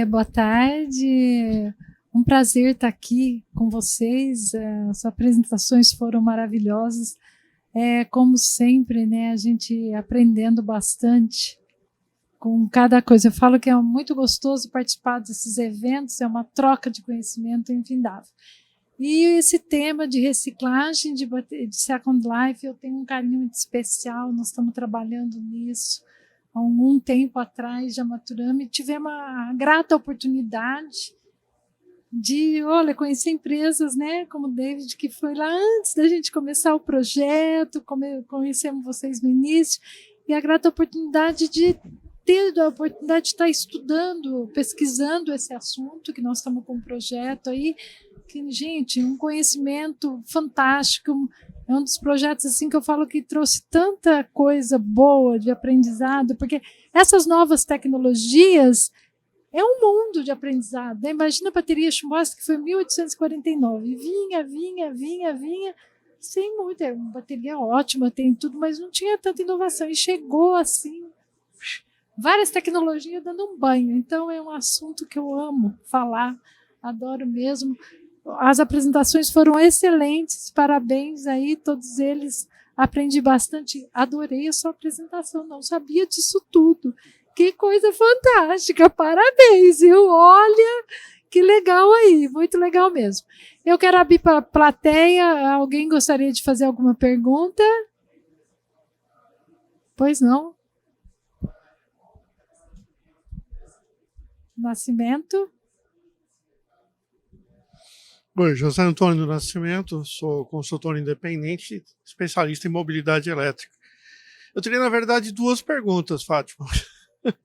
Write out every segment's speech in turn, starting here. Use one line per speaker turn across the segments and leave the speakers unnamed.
Boa tarde, um prazer estar aqui com vocês. As apresentações foram maravilhosas. Como sempre, né, a gente aprendendo bastante com cada coisa. Eu falo que é muito gostoso participar desses eventos, é uma troca de conhecimento infindável. E esse tema de reciclagem de Second Life, eu tenho um carinho muito especial, nós estamos trabalhando nisso há algum tempo atrás, já maturamos, e tivemos a grata oportunidade de, conhecer empresas, né, como o David, que foi lá antes da gente começar o projeto, conhecemos vocês no início, e a grata oportunidade de ter a oportunidade de estar estudando, pesquisando esse assunto, que nós estamos com um projeto aí, que, gente, um conhecimento fantástico, é um dos projetos assim que eu falo que trouxe tanta coisa boa de aprendizado, porque essas novas tecnologias é um mundo de aprendizado. Né? Imagina a bateria Chumosky, que foi em 1849. Vinha, sem muito. É uma bateria ótima, tem tudo, mas não tinha tanta inovação. E chegou assim, várias tecnologias dando um banho. Então é um assunto que eu amo falar, adoro mesmo. As apresentações foram excelentes, parabéns aí, todos eles. Aprendi bastante, adorei a sua apresentação, não sabia disso tudo. Que coisa fantástica, parabéns, viu? Olha, que legal aí, muito legal mesmo. Eu quero abrir para a plateia, alguém gostaria de fazer alguma pergunta? Pois não? Nascimento?
Oi, José Antônio do Nascimento, sou consultor independente, especialista em mobilidade elétrica. Eu teria, na verdade, duas perguntas, Fátima.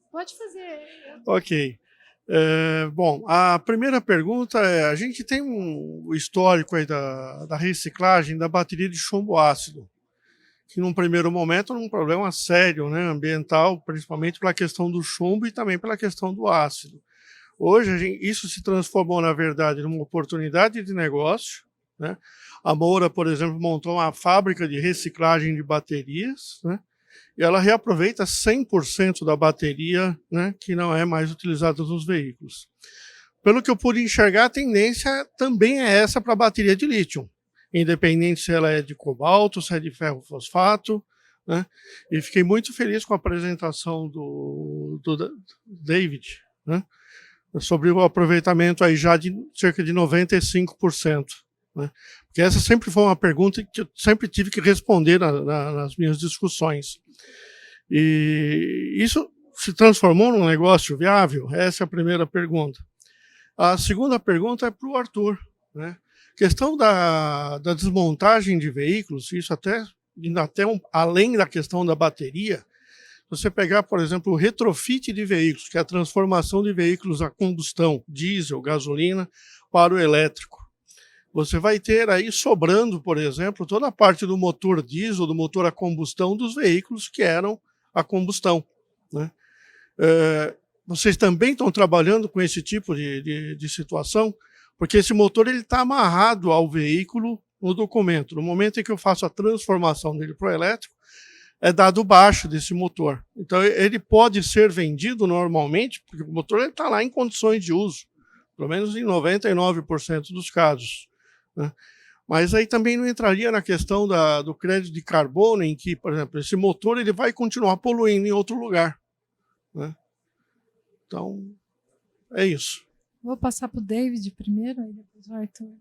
Pode fazer.
Ok. Bom, a primeira pergunta é, a gente tem um histórico aí da reciclagem da bateria de chumbo ácido, que num primeiro momento era um problema sério, né, ambiental, principalmente pela questão do chumbo e também pela questão do ácido. Hoje, isso se transformou, na verdade, numa oportunidade de negócio. Né? A Moura, por exemplo, montou uma fábrica de reciclagem de baterias, né? E ela reaproveita 100% da bateria, né, que não é mais utilizada nos veículos. Pelo que eu pude enxergar, a tendência também é essa para a bateria de lítio, independente se ela é de cobalto, se é de ferro fosfato. Né? E fiquei muito feliz com a apresentação do David, né? Sobre o aproveitamento aí já de cerca de 95%. Né? Porque essa sempre foi uma pergunta que eu sempre tive que responder nas minhas discussões. E isso se transformou num negócio viável? Essa é a primeira pergunta. A segunda pergunta é para o Arthur. Né? Questão da desmontagem de veículos, isso indo até além da questão da bateria. Você pegar, por exemplo, o retrofit de veículos, que é a transformação de veículos a combustão, diesel, gasolina, para o elétrico. Você vai ter aí sobrando, por exemplo, toda a parte do motor diesel, do motor a combustão dos veículos que eram a combustão. Né? Vocês também estão trabalhando com esse tipo de situação? Porque esse motor está amarrado ao veículo no documento. No momento em que eu faço a transformação dele para o elétrico, é dado baixo desse motor. Então, ele pode ser vendido normalmente, porque o motor está lá em condições de uso, pelo menos em 99% dos casos. Né? Mas aí também não entraria na questão do crédito de carbono, em que, por exemplo, esse motor ele vai continuar poluindo em outro lugar. Né? Então, é isso.
Vou passar para o David primeiro, aí depois o Arthur.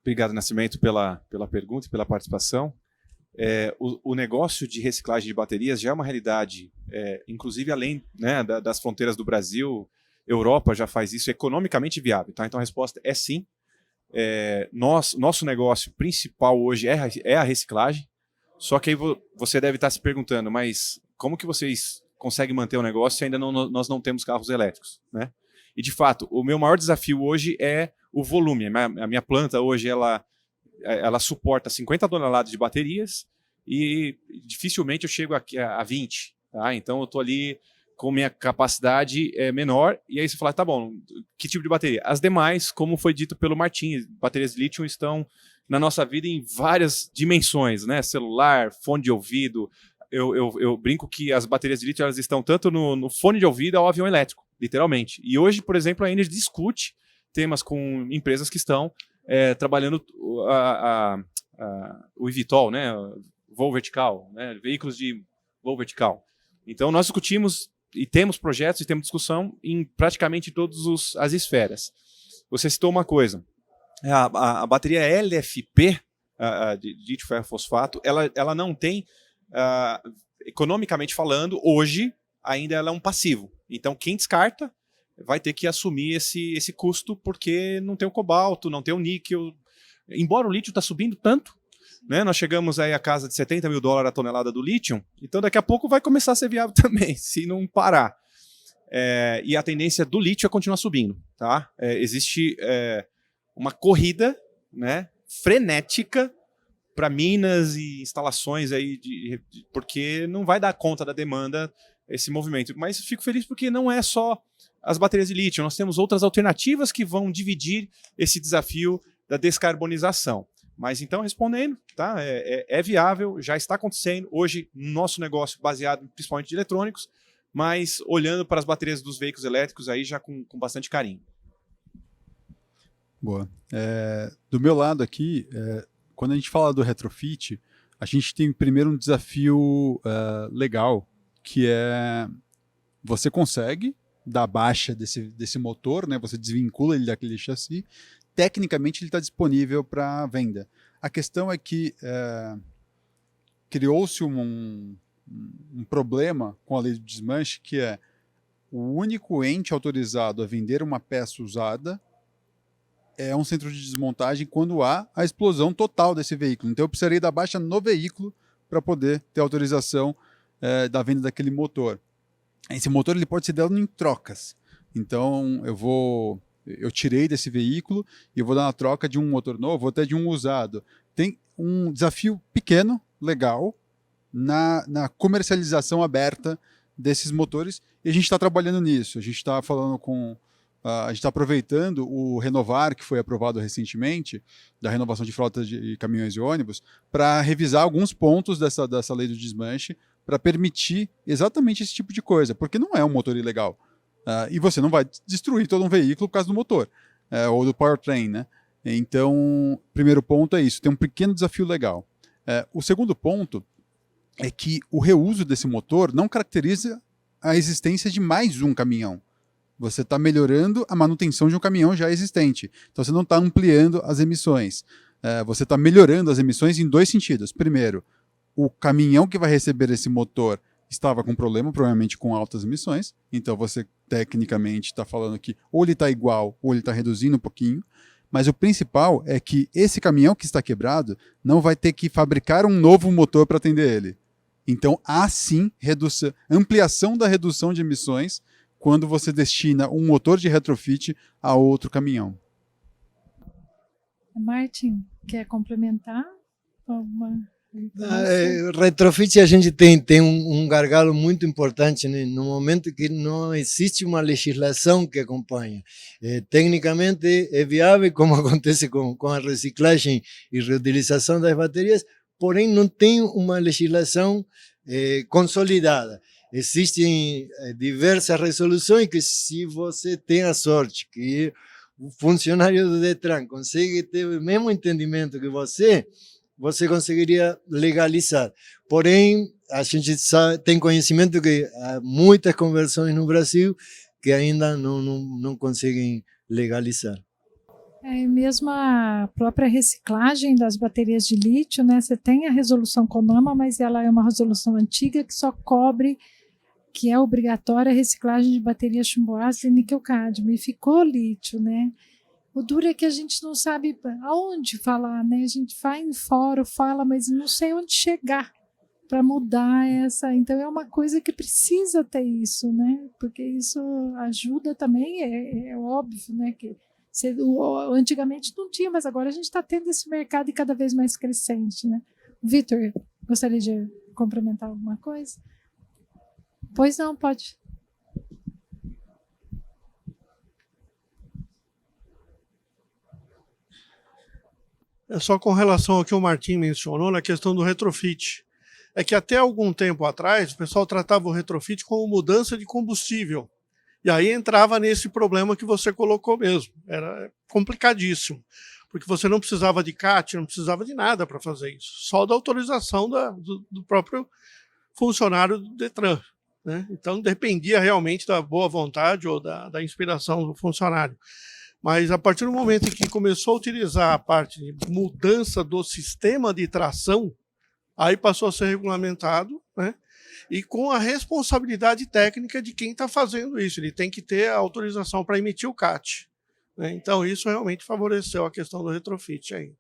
Obrigado, Nascimento, pela pergunta e pela participação. O negócio de reciclagem de baterias já é uma realidade, inclusive além, né, das fronteiras do Brasil. Europa já faz isso economicamente viável. Tá? Então a resposta é sim. Nosso negócio principal hoje é a reciclagem, só que aí você deve estar se perguntando, mas como que vocês conseguem manter o negócio se ainda nós não temos carros elétricos? Né? E de fato, o meu maior desafio hoje é o volume. A minha planta hoje ela suporta 50 toneladas de baterias e dificilmente eu chego aqui a 20. Tá? Então eu estou ali com minha capacidade menor, e aí você fala, tá bom, que tipo de bateria? As demais, como foi dito pelo Martim, baterias de lítio estão na nossa vida em várias dimensões, né? Celular, fone de ouvido, eu brinco que as baterias de lítio elas estão tanto no fone de ouvido ao avião elétrico, literalmente. E hoje, por exemplo, a Energy discute temas com empresas que estão trabalhando o eVTOL, né, voo vertical, né, veículos de voo vertical. Então, nós discutimos e temos projetos e temos discussão em praticamente todas as esferas. Você citou uma coisa, a bateria LFP, de lítio ferro fosfato, ela não tem, economicamente falando, hoje ainda ela é um passivo. Então, quem descarta vai ter que assumir esse custo porque não tem o cobalto, não tem o níquel. Embora o lítio está subindo tanto, né, nós chegamos aí à casa de $70 mil a tonelada do lítio, então daqui a pouco vai começar a ser viável também, se não parar. E a tendência do lítio é continuar subindo. Tá? Existe uma corrida, né, frenética para minas e instalações aí, porque não vai dar conta da demanda esse movimento. Mas fico feliz porque não é só as baterias de lítio, nós temos outras alternativas que vão dividir esse desafio da descarbonização. Mas então, respondendo, tá? É viável, já está acontecendo. Hoje, nosso negócio baseado principalmente em eletrônicos, mas olhando para as baterias dos veículos elétricos aí já com bastante carinho.
Boa. Do meu lado aqui, quando a gente fala do retrofit, a gente tem primeiro um desafio legal, que é você consegue dar baixa desse motor, né? Você desvincula ele daquele chassi, tecnicamente ele está disponível para venda. A questão é que criou-se um problema com a lei do desmanche, que é o único ente autorizado a vender uma peça usada é um centro de desmontagem quando há a explosão total desse veículo. Então eu precisaria dar baixa no veículo para poder ter autorização da venda daquele motor. Esse motor ele pode ser dado em trocas. Então eu tirei desse veículo e eu vou dar uma troca de um motor novo ou até de um usado. Tem um desafio pequeno, legal, na comercialização aberta desses motores e a gente está trabalhando nisso. A gente está falando a gente está aproveitando o Renovar, que foi aprovado recentemente, da renovação de frotas de caminhões e ônibus, para revisar alguns pontos dessa lei do desmanche, para permitir exatamente esse tipo de coisa, porque não é um motor ilegal. E você não vai destruir todo um veículo por causa do motor, ou do powertrain, né? Então, primeiro ponto é isso, tem um pequeno desafio legal. O segundo ponto é que o reuso desse motor não caracteriza a existência de mais um caminhão. Você está melhorando a manutenção de um caminhão já existente. Então, você não está ampliando as emissões. Você está melhorando as emissões em dois sentidos. Primeiro, o caminhão que vai receber esse motor estava com problema, provavelmente com altas emissões. Então, você tecnicamente está falando que ou ele está igual ou ele está reduzindo um pouquinho. Mas o principal é que esse caminhão que está quebrado não vai ter que fabricar um novo motor para atender ele. Então, há sim ampliação da redução de emissões quando você destina um motor de retrofit a outro caminhão.
Martin, quer complementar?
Retrofit a gente tem um gargalo muito importante, né? No momento que não existe uma legislação que acompanha. Tecnicamente é viável, como acontece com a reciclagem e reutilização das baterias, porém não tem uma legislação consolidada. Existem diversas resoluções que, se você tem a sorte que o funcionário do Detran consegue ter o mesmo entendimento que você conseguiria legalizar. Porém, a gente tem conhecimento que há muitas conversões no Brasil que ainda não conseguem legalizar.
Mesmo a própria reciclagem das baterias de lítio, né? Você tem a resolução CONAMA, mas ela é uma resolução antiga que só cobre, que é obrigatória a reciclagem de baterias chumbo-ácido e níquel-cádmio, e ficou lítio, né? O duro é que a gente não sabe aonde falar, né? A gente vai em fórum, fala, mas não sei onde chegar para mudar essa. Então é uma coisa que precisa ter isso, né? Porque isso ajuda também, é óbvio, né? Que antigamente não tinha, mas agora a gente está tendo esse mercado e cada vez mais crescente, né? Vitor, gostaria de complementar alguma coisa? Pois não, pode.
Só com relação ao que o Martim mencionou na questão do retrofit. é que até algum tempo atrás o pessoal tratava o retrofit como mudança de combustível. E aí entrava nesse problema que você colocou mesmo. Era complicadíssimo, porque você não precisava de CAT, não precisava de nada para fazer isso, só da autorização do próprio funcionário do Detran, né? Então dependia realmente da boa vontade ou da inspiração do funcionário. Mas a partir do momento em que começou a utilizar a parte de mudança do sistema de tração, aí passou a ser regulamentado, né? E com a responsabilidade técnica de quem está fazendo isso. Ele tem que ter a autorização para emitir o CAT, né? Então isso realmente favoreceu a questão do retrofit aí.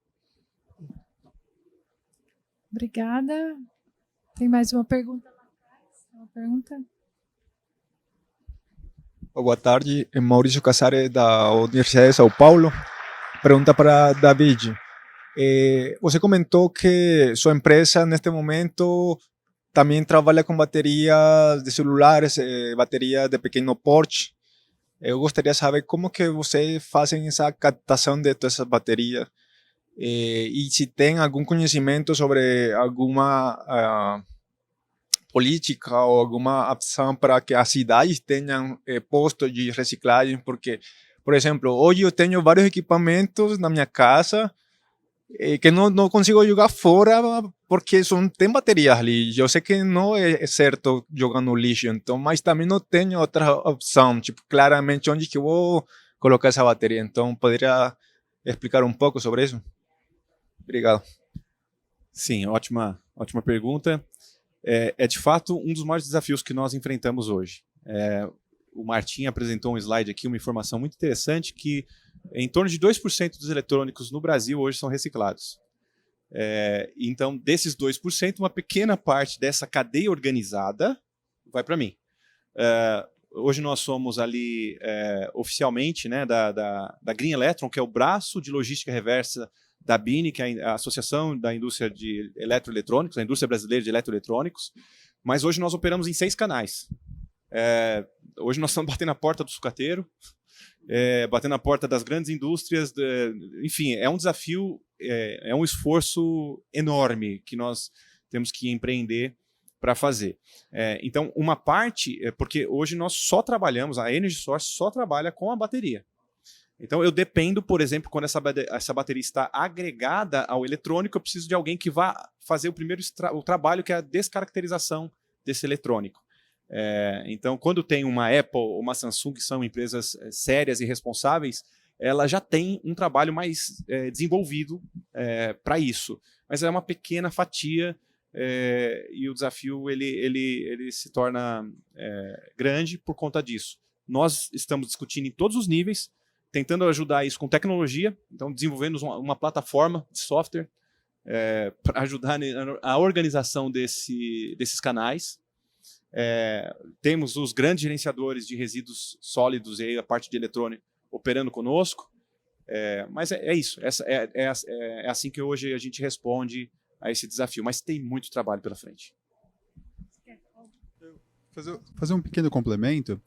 Obrigada. Tem mais uma pergunta lá atrás? Uma pergunta?
Boa tarde, é Maurício Casares da Universidade de São Paulo. Pergunta para David. Você comentou que sua empresa, neste momento, também trabalha com baterias de celulares, baterias de pequeno porte. Eu gostaria de saber como que vocês fazem essa captação de todas essas baterias e se tem algum conhecimento sobre alguma política ou alguma ação para que as cidades tenham postos de reciclagem, porque, por exemplo, hoje eu tenho vários equipamentos na minha casa que não consigo jogar fora porque tem baterias ali. Eu sei que não é certo jogar no lixo, então, mas também não tenho outra opção, tipo, claramente onde que eu vou colocar essa bateria. Então, poderia explicar um pouco sobre isso? Obrigado.
Sim, ótima pergunta. É de fato um dos maiores desafios que nós enfrentamos hoje. O Martim apresentou um slide aqui, uma informação muito interessante, que em torno de 2% dos eletrônicos no Brasil hoje são reciclados. Então, desses 2%, uma pequena parte dessa cadeia organizada vai para mim. Hoje nós somos ali, oficialmente, né, da Green Electron, que é o braço de logística reversa da BINI, que é a Associação da Indústria de Eletroeletrônicos, a Indústria Brasileira de Eletroeletrônicos, mas hoje nós operamos em 6 canais. Hoje nós estamos batendo na porta do sucateiro, batendo na porta das grandes indústrias, enfim, é um desafio, é um esforço enorme que nós temos que empreender para fazer. Então, uma parte, porque hoje nós só trabalhamos, a Energy Source só trabalha com a bateria. Então, eu dependo, por exemplo, quando essa bateria está agregada ao eletrônico, eu preciso de alguém que vá fazer o trabalho, que é a descaracterização desse eletrônico. Então, quando tem uma Apple ou uma Samsung, que são empresas sérias e responsáveis, ela já tem um trabalho mais desenvolvido para isso. Mas é uma pequena fatia e o desafio ele se torna grande por conta disso. Nós estamos discutindo em todos os níveis, tentando ajudar isso com tecnologia, então desenvolvendo uma plataforma de software para ajudar a organização desses canais. Temos os grandes gerenciadores de resíduos sólidos e aí a parte de eletrônico operando conosco, mas é isso, é assim que hoje a gente responde a esse desafio, mas tem muito trabalho pela frente.
Fazer um pequeno complemento.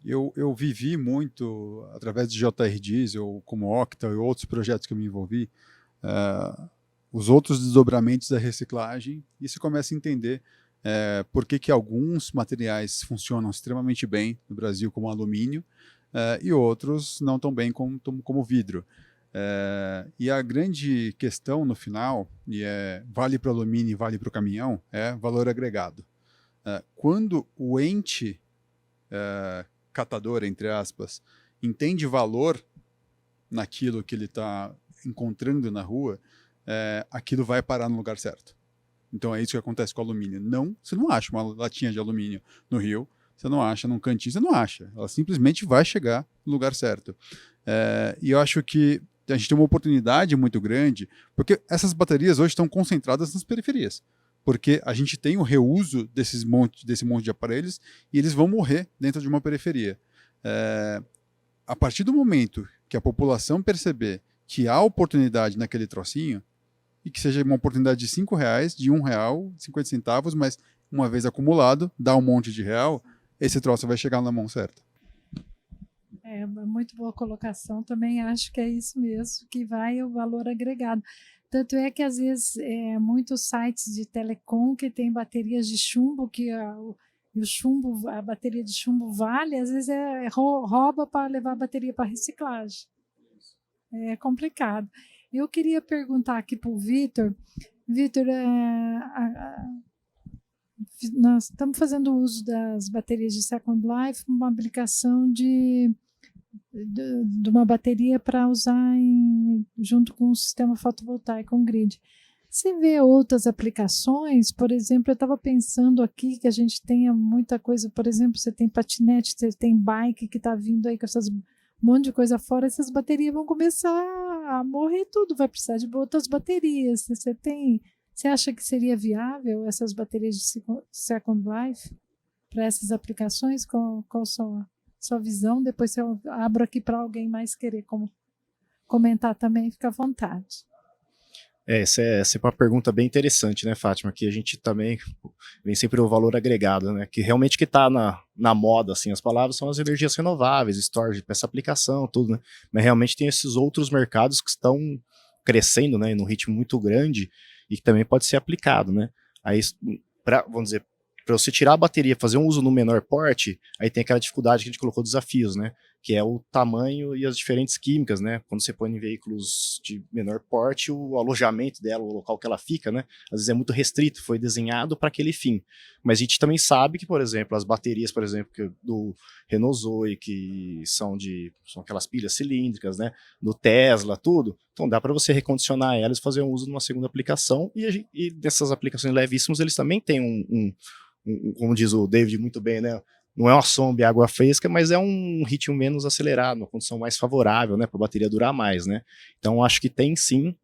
Eu vivi muito, através de JR Diesel, como Octa e outros projetos que eu me envolvi, os outros desdobramentos da reciclagem, e você começa a entender por que alguns materiais funcionam extremamente bem no Brasil, como alumínio, e outros não tão bem como vidro. E a grande questão no final, e vale para o alumínio e vale para o caminhão, é valor agregado. Quando o ente catador, entre aspas, entende valor naquilo que ele está encontrando na rua, aquilo vai parar no lugar certo. Então é isso que acontece com o alumínio. Você não acha uma latinha de alumínio no rio, você não acha num cantinho, você não acha. Ela simplesmente vai chegar no lugar certo. E eu acho que a gente tem uma oportunidade muito grande, porque essas baterias hoje estão concentradas nas periferias. Porque a gente tem o reuso desse monte de aparelhos e eles vão morrer dentro de uma periferia. A partir do momento que a população perceber que há oportunidade naquele trocinho, e que seja uma oportunidade de R$5, de R$1, 50 centavos, mas uma vez acumulado, dá um monte de real, esse troço vai chegar na mão certa.
Muito boa colocação, também acho que é isso mesmo, que vai o valor agregado. Tanto é que, às vezes, muitos sites de telecom que tem baterias de chumbo, que o chumbo, a bateria de chumbo vale, às vezes rouba para levar a bateria para reciclagem. É complicado. Eu queria perguntar aqui para o Vitor. Vitor, nós estamos fazendo uso das baterias de Second Life, uma aplicação de uma bateria para usar junto com o sistema fotovoltaico, um grid. Você vê outras aplicações, por exemplo, eu estava pensando aqui que a gente tenha muita coisa, por exemplo, você tem patinete, você tem bike que está vindo aí com essas monte de coisa fora, essas baterias vão começar a morrer tudo, vai precisar de outras baterias. Você acha que seria viável essas baterias de Second Life para essas aplicações? Qual a sua visão? Depois eu abro aqui para alguém mais querer comentar também, fica à vontade.
Essa é uma pergunta bem interessante, né, Fátima? Que a gente também vem sempre o valor agregado, né? Que realmente que está na moda, assim, as palavras são as energias renováveis, storage, essa aplicação, tudo, né? Mas realmente tem esses outros mercados que estão crescendo, né, num ritmo muito grande e que também pode ser aplicado, né? Aí, vamos dizer, para você tirar a bateria, fazer um uso no menor porte, aí tem aquela dificuldade que a gente colocou, desafios, né? Que é o tamanho e as diferentes químicas, né? Quando você põe em veículos de menor porte, o alojamento dela, o local que ela fica, né? Às vezes é muito restrito, foi desenhado para aquele fim. Mas a gente também sabe que, por exemplo, as baterias, por exemplo, do Renault Zoe, que são aquelas pilhas cilíndricas, né? Do Tesla, tudo. Então dá para você recondicionar elas e fazer um uso numa segunda aplicação. E dessas aplicações levíssimas, eles também têm como diz o David muito bem, né? Não é uma sombra e água fresca, mas é um ritmo menos acelerado, uma condição mais favorável, né, para a bateria durar mais, né? Então acho que tem sim,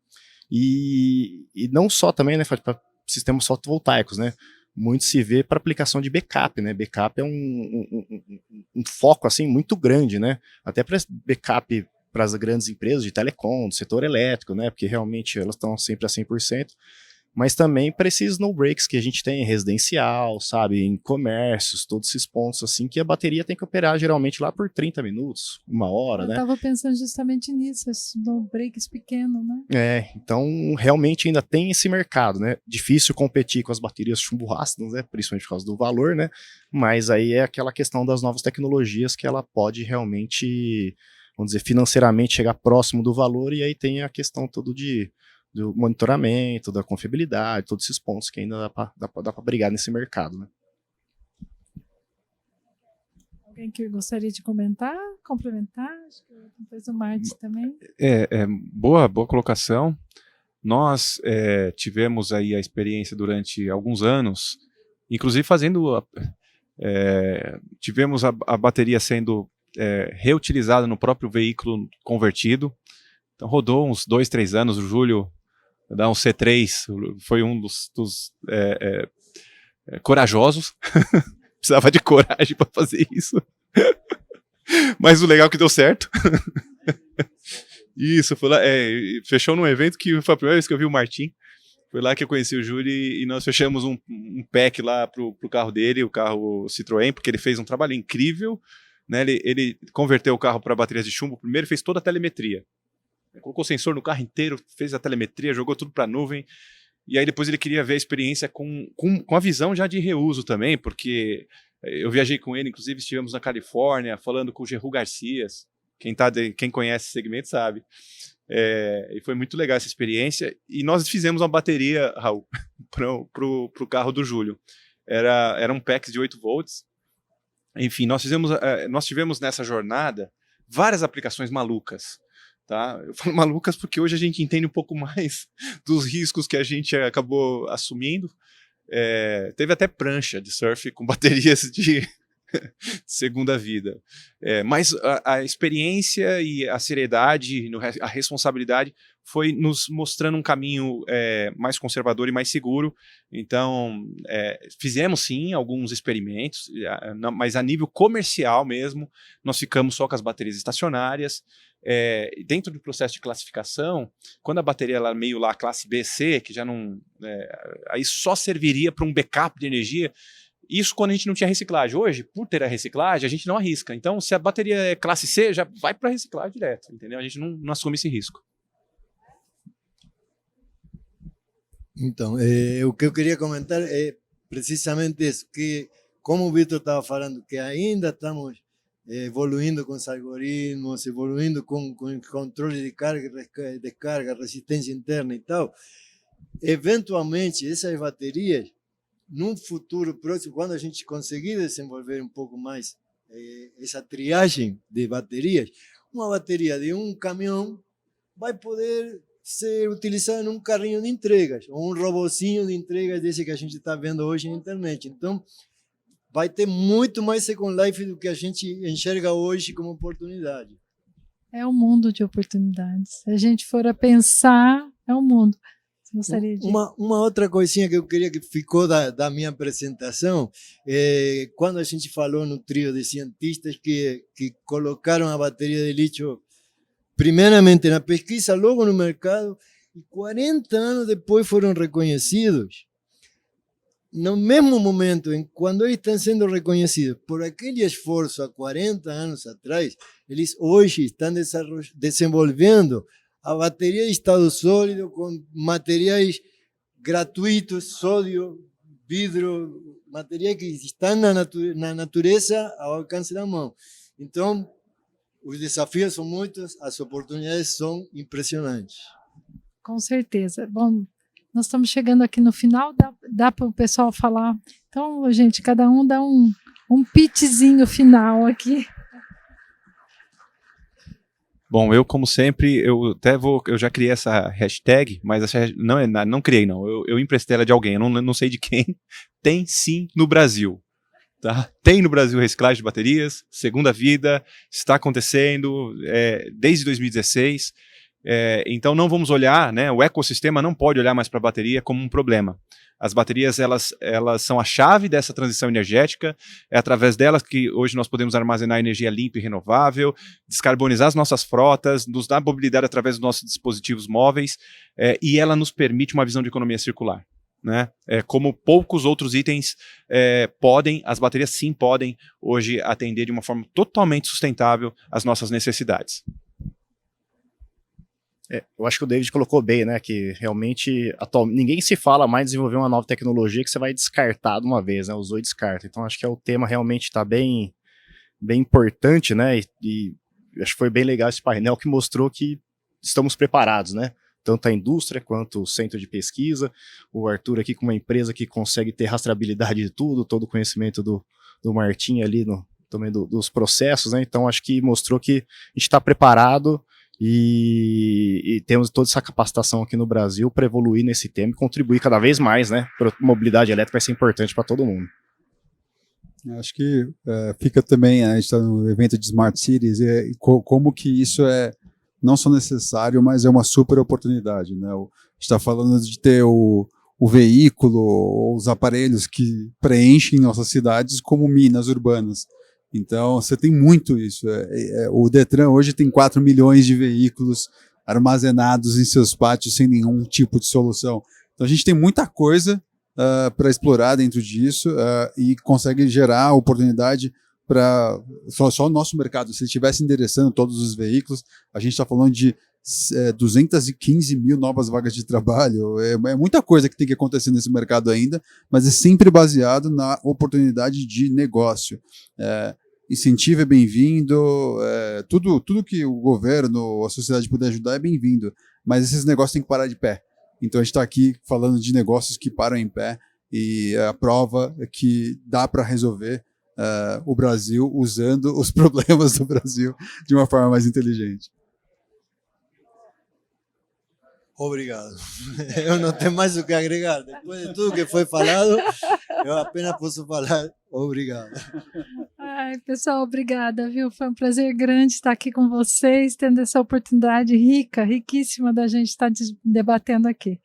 e não só também, né, para sistemas fotovoltaicos, né? Muito se vê para aplicação de backup, né? Backup é um foco assim muito grande, né? Até para backup para as grandes empresas de telecom, do setor elétrico, né? Porque realmente elas estão sempre a 100%. Mas também para esses no-breaks que a gente tem em residencial, sabe, em comércios, todos esses pontos assim, que a bateria tem que operar geralmente lá por 30 minutos, 1 hora, né?
Eu estava pensando justamente nisso, esses no-breaks pequenos, né?
Então realmente ainda tem esse mercado, né? Difícil competir com as baterias chumbo ácidas, né? Principalmente por causa do valor, né? Mas aí é aquela questão das novas tecnologias que ela pode realmente, vamos dizer, financeiramente chegar próximo do valor, e aí tem a questão toda do monitoramento, da confiabilidade, todos esses pontos que ainda dá para brigar nesse mercado, né?
Alguém que gostaria de comentar, complementar? Acho que depois o Martins também.
Boa colocação. Nós tivemos aí a experiência durante alguns anos, inclusive tivemos a bateria sendo reutilizada no próprio veículo convertido. Então rodou uns 2, 3 anos, o Júlio dá um C3, foi um dos corajosos, precisava de coragem para fazer isso, mas o legal é que deu certo. Isso, foi lá, fechou num evento que foi a primeira vez que eu vi o Martim, foi lá que eu conheci o Júlio e nós fechamos um pack lá pro carro dele, o carro Citroën, porque ele fez um trabalho incrível, né? Ele converteu o carro para baterias de chumbo, primeiro fez toda a telemetria. Colocou sensor no carro inteiro, fez a telemetria, jogou tudo para a nuvem, e aí depois ele queria ver a experiência com a visão já de reuso também, porque eu viajei com ele, inclusive estivemos na Califórnia, falando com o Geru Garcias, quem conhece esse segmento sabe, e foi muito legal essa experiência, e nós fizemos uma bateria, Raul, pro carro do Júlio, era um pack de 8 volts, enfim, nós tivemos nessa jornada várias aplicações malucas. Tá? Eu falo malucas porque hoje a gente entende um pouco mais dos riscos que a gente acabou assumindo. Teve até prancha de surf com baterias de segunda vida. Mas a experiência e a seriedade, a responsabilidade foi nos mostrando um caminho mais conservador e mais seguro. Então, fizemos sim alguns experimentos, mas a nível comercial mesmo, nós ficamos só com as baterias estacionárias. Dentro do processo de classificação, quando a bateria ela meio lá classe B, C, que já não... aí só serviria para um backup de energia. Isso quando a gente não tinha reciclagem. Hoje, por ter a reciclagem, a gente não arrisca. Então, se a bateria é classe C, já vai para reciclagem direto, entendeu? A gente não assume esse risco.
Então, o que eu queria comentar é precisamente isso, que como o Vitor estava falando, que ainda estamos evoluindo com os algoritmos, evoluindo com controle de carga e descarga, resistência interna e tal, eventualmente essas baterias, num futuro próximo, quando a gente conseguir desenvolver um pouco mais essa triagem de baterias, uma bateria de um caminhão vai poder ser utilizada num carrinho de entregas, ou um robozinho de entregas desse que a gente está vendo hoje na internet. Então, vai ter muito mais Second Life do que a gente enxerga hoje como oportunidade.
É um mundo de oportunidades. Se a gente for a pensar, é um mundo. Você gostaria de...
Uma outra coisinha que eu queria que ficou da minha apresentação, quando a gente falou no trio de cientistas que colocaram a bateria de lítio primeiramente na pesquisa, logo no mercado, e 40 anos depois foram reconhecidos. No mesmo momento, quando eles estão sendo reconhecidos por aquele esforço há 40 anos atrás, eles hoje estão desenvolvendo a bateria de estado sólido com materiais gratuitos, sódio, vidro, materiais que estão na natureza ao alcance da mão. Então, os desafios são muitos, as oportunidades são impressionantes.
Com certeza. Bom, nós estamos chegando aqui no final, dá para o pessoal falar. Então, gente, cada um dá um pitchzinho final aqui.
Bom, eu como sempre, eu já criei essa hashtag, mas essa não criei não, eu emprestei ela de alguém, eu não sei de quem. Tem sim no Brasil. Tá? Tem no Brasil reciclagem de baterias, segunda vida, está acontecendo desde 2016, então não vamos olhar, né, o ecossistema não pode olhar mais para a bateria como um problema. As baterias elas são a chave dessa transição energética, é através delas que hoje nós podemos armazenar energia limpa e renovável, descarbonizar as nossas frotas, nos dar mobilidade através dos nossos dispositivos móveis, e ela nos permite uma visão de economia circular. Né? Como poucos outros itens podem, as baterias sim podem hoje atender de uma forma totalmente sustentável as nossas necessidades.
Eu acho que o David colocou bem, né, que realmente ninguém se fala mais em desenvolver uma nova tecnologia que você vai descartar de uma vez, né, usou e descarta. Então acho que o tema realmente está bem importante, né, e acho que foi bem legal esse painel que mostrou que estamos preparados, né, tanto a indústria quanto o centro de pesquisa, o Arthur aqui com uma empresa que consegue ter rastreabilidade de tudo, todo o conhecimento do Martim ali, também dos processos, né? Então acho que mostrou que a gente está preparado e temos toda essa capacitação aqui no Brasil para evoluir nesse tema e contribuir cada vez mais, né? Para a mobilidade elétrica vai ser importante para todo mundo.
Acho que fica também, a gente está no evento de Smart Cities, como que isso é não só necessário, mas é uma super oportunidade, né? A gente está falando de ter o veículo, os aparelhos que preenchem nossas cidades como minas urbanas. Então, você tem muito isso. O Detran hoje tem 4 milhões de veículos armazenados em seus pátios sem nenhum tipo de solução. Então, a gente tem muita coisa para explorar dentro disso e consegue gerar oportunidade para só o nosso mercado. Se ele estivesse endereçando todos os veículos, a gente está falando de 215 mil novas vagas de trabalho. É muita coisa que tem que acontecer nesse mercado ainda, mas é sempre baseado na oportunidade de negócio. Incentivo é bem-vindo, tudo que o governo, a sociedade puder ajudar é bem-vindo, mas esses negócios têm que parar de pé. Então a gente está aqui falando de negócios que param em pé e a prova é que dá para resolver o Brasil usando os problemas do Brasil de uma forma mais inteligente.
Obrigado. Eu não tenho mais o que agregar. Depois de tudo que foi falado, eu apenas posso falar obrigado.
Ai, pessoal, obrigada, viu? Foi um prazer grande estar aqui com vocês, tendo essa oportunidade riquíssima da gente estar debatendo aqui.